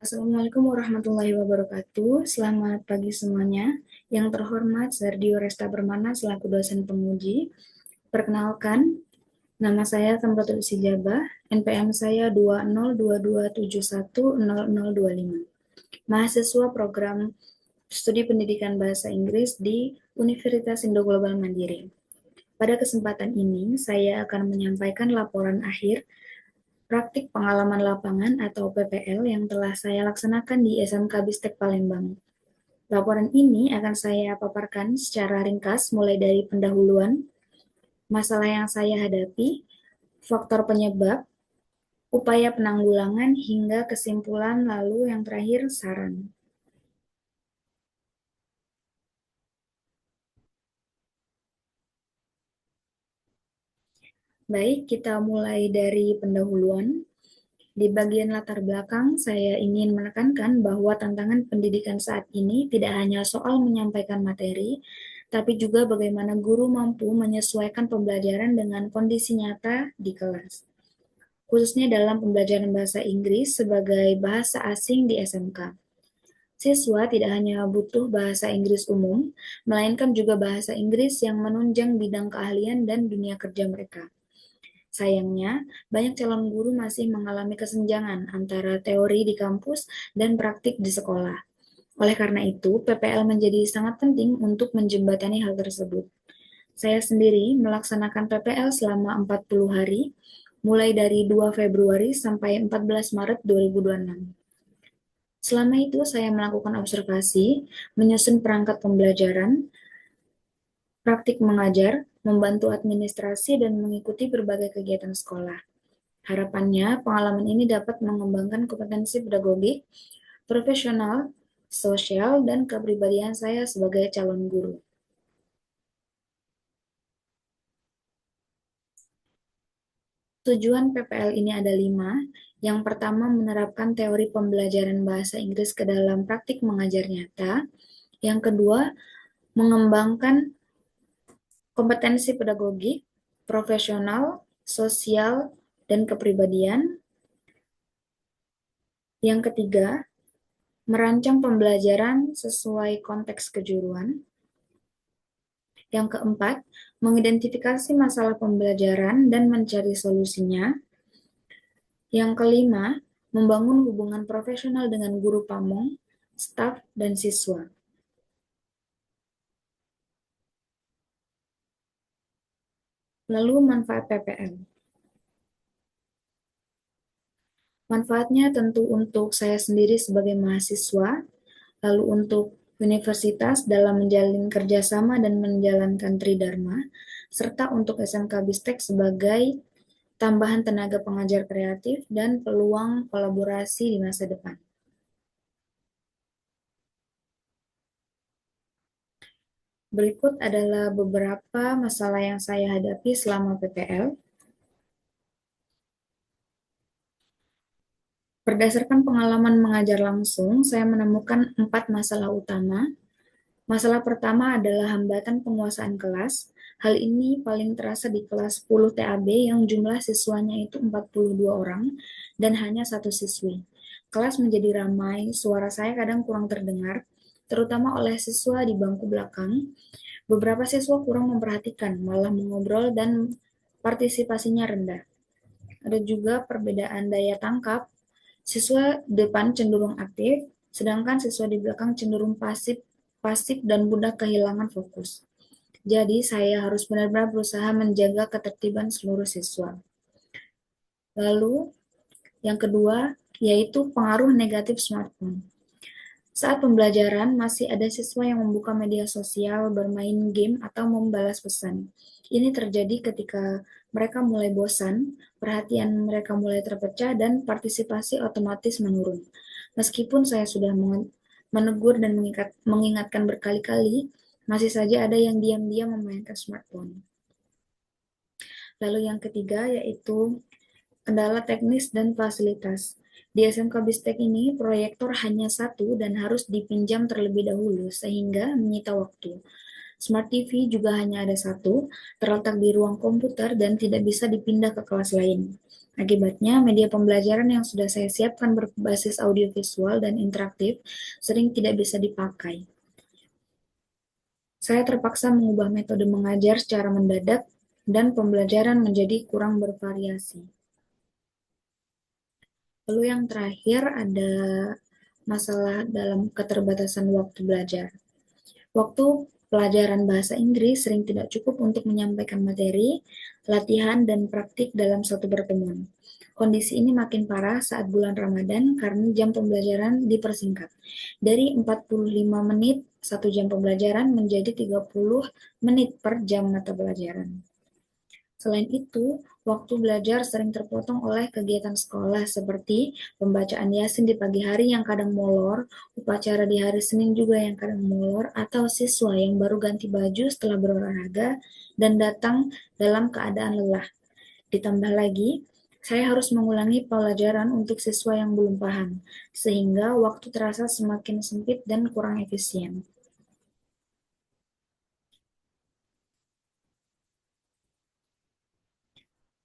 Assalamualaikum warahmatullahi wabarakatuh. Selamat pagi semuanya. Yang terhormat Sardio Resta Permana selaku dosen penguji. Perkenalkan, nama saya Tamratul Sijabah, NPM saya 20227100025. Mahasiswa program Studi Pendidikan Bahasa Inggris di Universitas Indo Global Mandiri. Pada kesempatan ini, saya akan menyampaikan laporan akhir praktik pengalaman lapangan atau PPL yang telah saya laksanakan di SMK Bistek Palembang. Laporan ini akan saya paparkan secara ringkas mulai dari pendahuluan, masalah yang saya hadapi, faktor penyebab, upaya penanggulangan, hingga kesimpulan, lalu yang terakhir saran. Baik, kita mulai dari pendahuluan. Di bagian latar belakang, saya ingin menekankan bahwa tantangan pendidikan saat ini tidak hanya soal menyampaikan materi, tapi juga bagaimana guru mampu menyesuaikan pembelajaran dengan kondisi nyata di kelas, khususnya dalam pembelajaran bahasa Inggris sebagai bahasa asing di SMK. Siswa tidak hanya butuh bahasa Inggris umum, melainkan juga bahasa Inggris yang menunjang bidang keahlian dan dunia kerja mereka. Sayangnya, banyak calon guru masih mengalami kesenjangan antara teori di kampus dan praktik di sekolah. Oleh karena itu, PPL menjadi sangat penting untuk menjembatani hal tersebut. Saya sendiri melaksanakan PPL selama 40 hari, mulai dari 2 Februari sampai 14 Maret 2026. Selama itu, saya melakukan observasi, menyusun perangkat pembelajaran, praktik mengajar, membantu administrasi, dan mengikuti berbagai kegiatan sekolah. Harapannya, pengalaman ini dapat mengembangkan kompetensi pedagogik, profesional, sosial, dan kepribadian saya sebagai calon guru. Tujuan PPL ini ada 5. Yang pertama, menerapkan teori pembelajaran bahasa Inggris ke dalam praktik mengajar nyata. Yang kedua, mengembangkan kompetensi pedagogik, profesional, sosial, dan kepribadian. Yang ketiga, merancang pembelajaran sesuai konteks kejuruan. Yang keempat, mengidentifikasi masalah pembelajaran dan mencari solusinya. Yang kelima, membangun hubungan profesional dengan guru pamong, staf, dan siswa. Lalu manfaat PPL. Manfaatnya tentu untuk saya sendiri sebagai mahasiswa, lalu untuk universitas dalam menjalin kerjasama dan menjalankan Tridharma, serta untuk SMK Bistek sebagai tambahan tenaga pengajar kreatif dan peluang kolaborasi di masa depan. Berikut adalah beberapa masalah yang saya hadapi selama PPL. Berdasarkan pengalaman mengajar langsung, saya menemukan 4 masalah utama. Masalah pertama adalah hambatan penguasaan kelas. Hal ini paling terasa di kelas 10 TAB yang jumlah siswanya itu 42 orang dan hanya satu siswi. Kelas menjadi ramai, suara saya kadang kurang terdengar, terutama oleh siswa di bangku belakang. Beberapa siswa kurang memperhatikan, malah mengobrol dan partisipasinya rendah. Ada juga perbedaan daya tangkap. Siswa depan cenderung aktif, sedangkan siswa di belakang cenderung pasif, pasif dan mudah kehilangan fokus. Jadi saya harus benar-benar berusaha menjaga ketertiban seluruh siswa. Lalu yang kedua yaitu pengaruh negatif smartphone. Saat pembelajaran, masih ada siswa yang membuka media sosial, bermain game, atau membalas pesan. Ini terjadi ketika mereka mulai bosan, perhatian mereka mulai terpecah, dan partisipasi otomatis menurun. Meskipun saya sudah menegur dan mengingatkan berkali-kali, masih saja ada yang diam-diam memainkan smartphone. Lalu yang ketiga yaitu kendala teknis dan fasilitas. Di SMK Bistek ini, proyektor hanya satu dan harus dipinjam terlebih dahulu, sehingga menyita waktu. Smart TV juga hanya ada satu, terletak di ruang komputer dan tidak bisa dipindah ke kelas lain. Akibatnya, media pembelajaran yang sudah saya siapkan berbasis audiovisual dan interaktif sering tidak bisa dipakai. Saya terpaksa mengubah metode mengajar secara mendadak dan pembelajaran menjadi kurang bervariasi. Lalu yang terakhir ada masalah dalam keterbatasan waktu belajar. Waktu pelajaran bahasa Inggris sering tidak cukup untuk menyampaikan materi, latihan, dan praktik dalam satu pertemuan. Kondisi ini makin parah saat bulan Ramadan karena jam pembelajaran dipersingkat dari 45 menit 1 jam pembelajaran menjadi 30 menit per jam mata pelajaran. Selain itu, waktu belajar sering terpotong oleh kegiatan sekolah seperti pembacaan Yasin di pagi hari yang kadang molor, upacara di hari Senin juga yang kadang molor, atau siswa yang baru ganti baju setelah berolahraga dan datang dalam keadaan lelah. Ditambah lagi, saya harus mengulangi pelajaran untuk siswa yang belum paham, sehingga waktu terasa semakin sempit dan kurang efisien.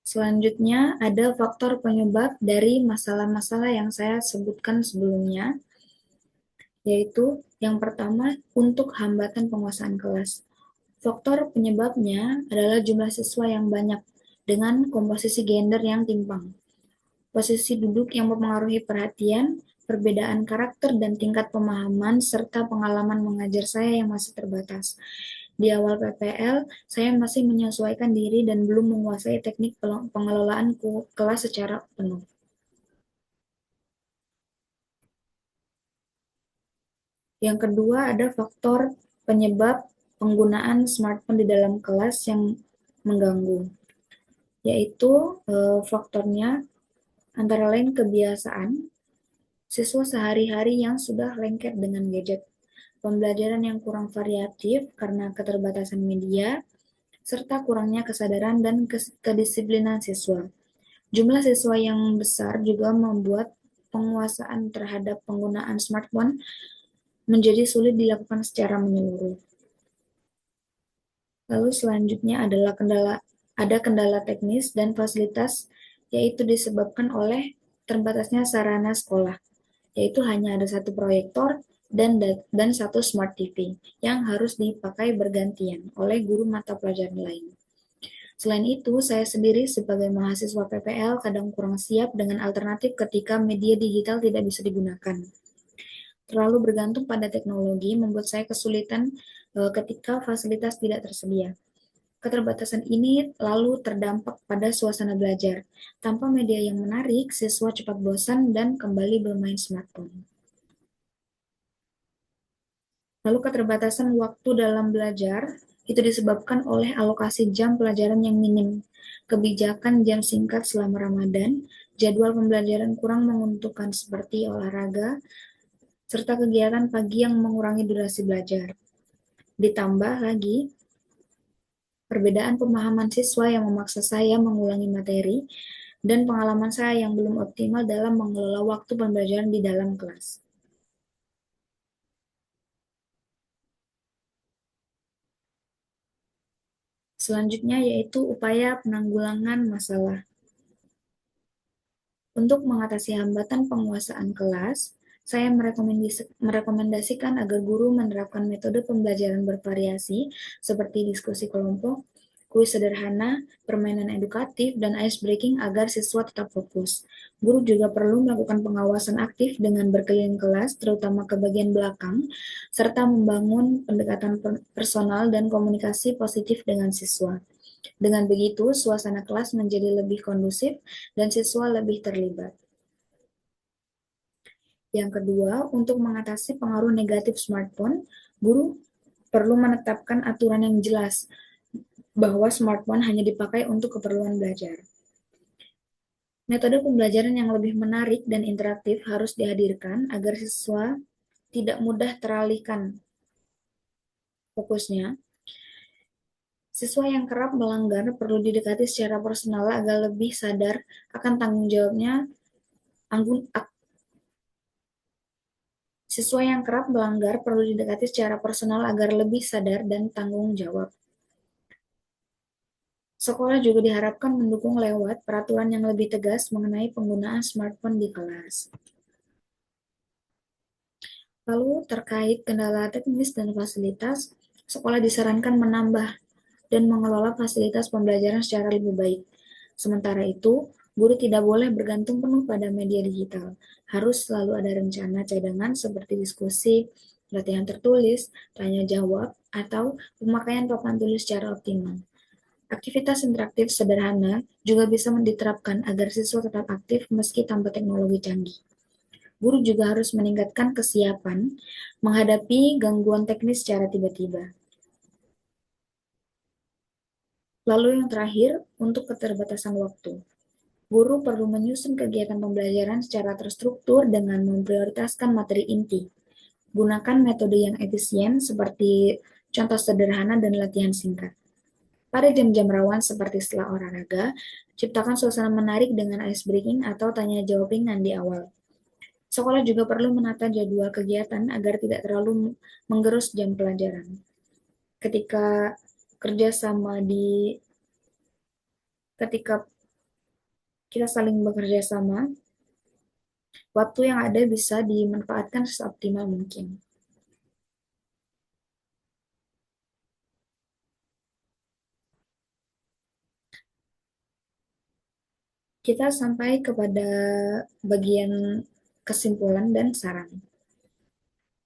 Selanjutnya, ada faktor penyebab dari masalah-masalah yang saya sebutkan sebelumnya, yaitu yang pertama untuk hambatan penguasaan kelas. Faktor penyebabnya adalah jumlah siswa yang banyak dengan komposisi gender yang timpang, posisi duduk yang mempengaruhi perhatian, perbedaan karakter dan tingkat pemahaman, serta pengalaman mengajar saya yang masih terbatas. Di awal PPL, saya masih menyesuaikan diri dan belum menguasai teknik pengelolaan kelas secara penuh. Yang kedua, ada faktor penyebab penggunaan smartphone di dalam kelas yang mengganggu, yaitu faktornya antara lain kebiasaan siswa sehari-hari yang sudah lengket dengan gadget, pembelajaran yang kurang variatif karena keterbatasan media, serta kurangnya kesadaran dan kedisiplinan siswa. Jumlah siswa yang besar juga membuat penguasaan terhadap penggunaan smartphone menjadi sulit dilakukan secara menyeluruh. Lalu selanjutnya adalah ada kendala teknis dan fasilitas, yaitu disebabkan oleh terbatasnya sarana sekolah, yaitu hanya ada satu proyektor dan satu smart TV yang harus dipakai bergantian oleh guru mata pelajaran lain. Selain itu, saya sendiri sebagai mahasiswa PPL kadang kurang siap dengan alternatif ketika media digital tidak bisa digunakan. Terlalu bergantung pada teknologi membuat saya kesulitan ketika fasilitas tidak tersedia. Keterbatasan ini lalu terdampak pada suasana belajar. Tanpa media yang menarik, siswa cepat bosan dan kembali bermain smartphone. Lalu keterbatasan waktu dalam belajar itu disebabkan oleh alokasi jam pelajaran yang minim, kebijakan jam singkat selama Ramadan, jadwal pembelajaran kurang menguntungkan seperti olahraga, serta kegiatan pagi yang mengurangi durasi belajar. Ditambah lagi, perbedaan pemahaman siswa yang memaksa saya mengulangi materi, dan pengalaman saya yang belum optimal dalam mengelola waktu pembelajaran di dalam kelas. Selanjutnya yaitu upaya penanggulangan masalah. Untuk mengatasi hambatan penguasaan kelas, saya merekomendasikan agar guru menerapkan metode pembelajaran bervariasi seperti diskusi kelompok, kuis sederhana, permainan edukatif, dan ice breaking agar siswa tetap fokus. Guru juga perlu melakukan pengawasan aktif dengan berkeliling kelas, terutama ke bagian belakang, serta membangun pendekatan personal dan komunikasi positif dengan siswa. Dengan begitu, suasana kelas menjadi lebih kondusif dan siswa lebih terlibat. Yang kedua, untuk mengatasi pengaruh negatif smartphone, guru perlu menetapkan aturan yang jelas bahwa smartphone hanya dipakai untuk keperluan belajar. Metode pembelajaran yang lebih menarik dan interaktif harus dihadirkan agar siswa tidak mudah teralihkan fokusnya. Siswa yang kerap melanggar perlu didekati secara personal agar lebih sadar akan tanggung jawabnya Siswa yang kerap melanggar perlu didekati secara personal agar lebih sadar dan tanggung jawab. Sekolah juga diharapkan mendukung lewat peraturan yang lebih tegas mengenai penggunaan smartphone di kelas. Lalu, terkait kendala teknis dan fasilitas, sekolah disarankan menambah dan mengelola fasilitas pembelajaran secara lebih baik. Sementara itu, guru tidak boleh bergantung penuh pada media digital. Harus selalu ada rencana cadangan seperti diskusi, latihan tertulis, tanya jawab, atau pemakaian papan tulis secara optimal. Aktivitas interaktif sederhana juga bisa diterapkan agar siswa tetap aktif meski tanpa teknologi canggih. Guru juga harus meningkatkan kesiapan menghadapi gangguan teknis secara tiba-tiba. Lalu yang terakhir, untuk keterbatasan waktu. Guru perlu menyusun kegiatan pembelajaran secara terstruktur dengan memprioritaskan materi inti. Gunakan metode yang efisien seperti contoh sederhana dan latihan singkat. Pada jam-jam rawan seperti setelah olahraga, ciptakan suasana menarik dengan ice breaking atau tanya jawab ringan di awal. Sekolah juga perlu menata jadwal kegiatan agar tidak terlalu menggerus jam pelajaran. Ketika kerjasama di ketika kita saling bekerja sama, waktu yang ada bisa dimanfaatkan seoptimal mungkin. Kita sampai kepada bagian kesimpulan dan saran.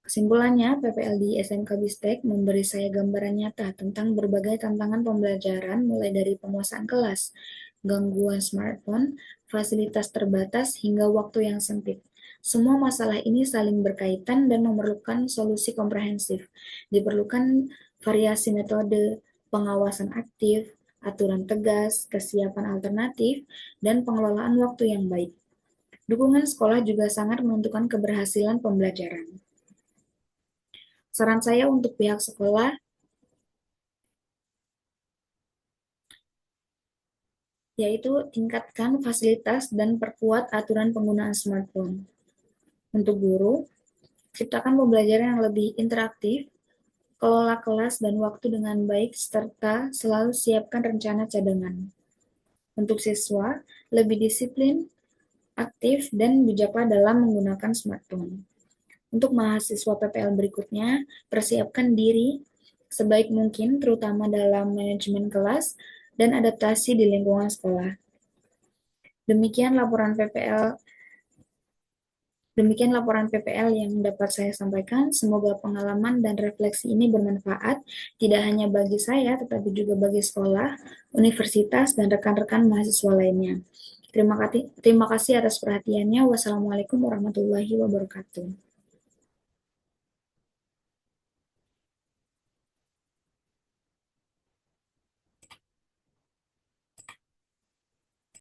Kesimpulannya, PPL di SMK Bistek memberi saya gambaran nyata tentang berbagai tantangan pembelajaran mulai dari penguasaan kelas, gangguan smartphone, fasilitas terbatas, hingga waktu yang sempit. Semua masalah ini saling berkaitan dan memerlukan solusi komprehensif. Diperlukan variasi metode, pengawasan aktif, aturan tegas, kesiapan alternatif, dan pengelolaan waktu yang baik. Dukungan sekolah juga sangat menentukan keberhasilan pembelajaran. Saran saya untuk pihak sekolah yaitu tingkatkan fasilitas dan perkuat aturan penggunaan smartphone. Untuk guru, ciptakan pembelajaran yang lebih interaktif, kelola kelas dan waktu dengan baik, serta selalu siapkan rencana cadangan. Untuk siswa, lebih disiplin, aktif, dan bijaklah dalam menggunakan smartphone. Untuk mahasiswa PPL berikutnya, persiapkan diri sebaik mungkin, terutama dalam manajemen kelas dan adaptasi di lingkungan sekolah. Demikian laporan PPL Demikian laporan PPL yang dapat saya sampaikan. Semoga pengalaman dan refleksi ini bermanfaat tidak hanya bagi saya, tetapi juga bagi sekolah, universitas, dan rekan-rekan mahasiswa lainnya. Terima kasih atas perhatiannya. Wassalamualaikum warahmatullahi wabarakatuh.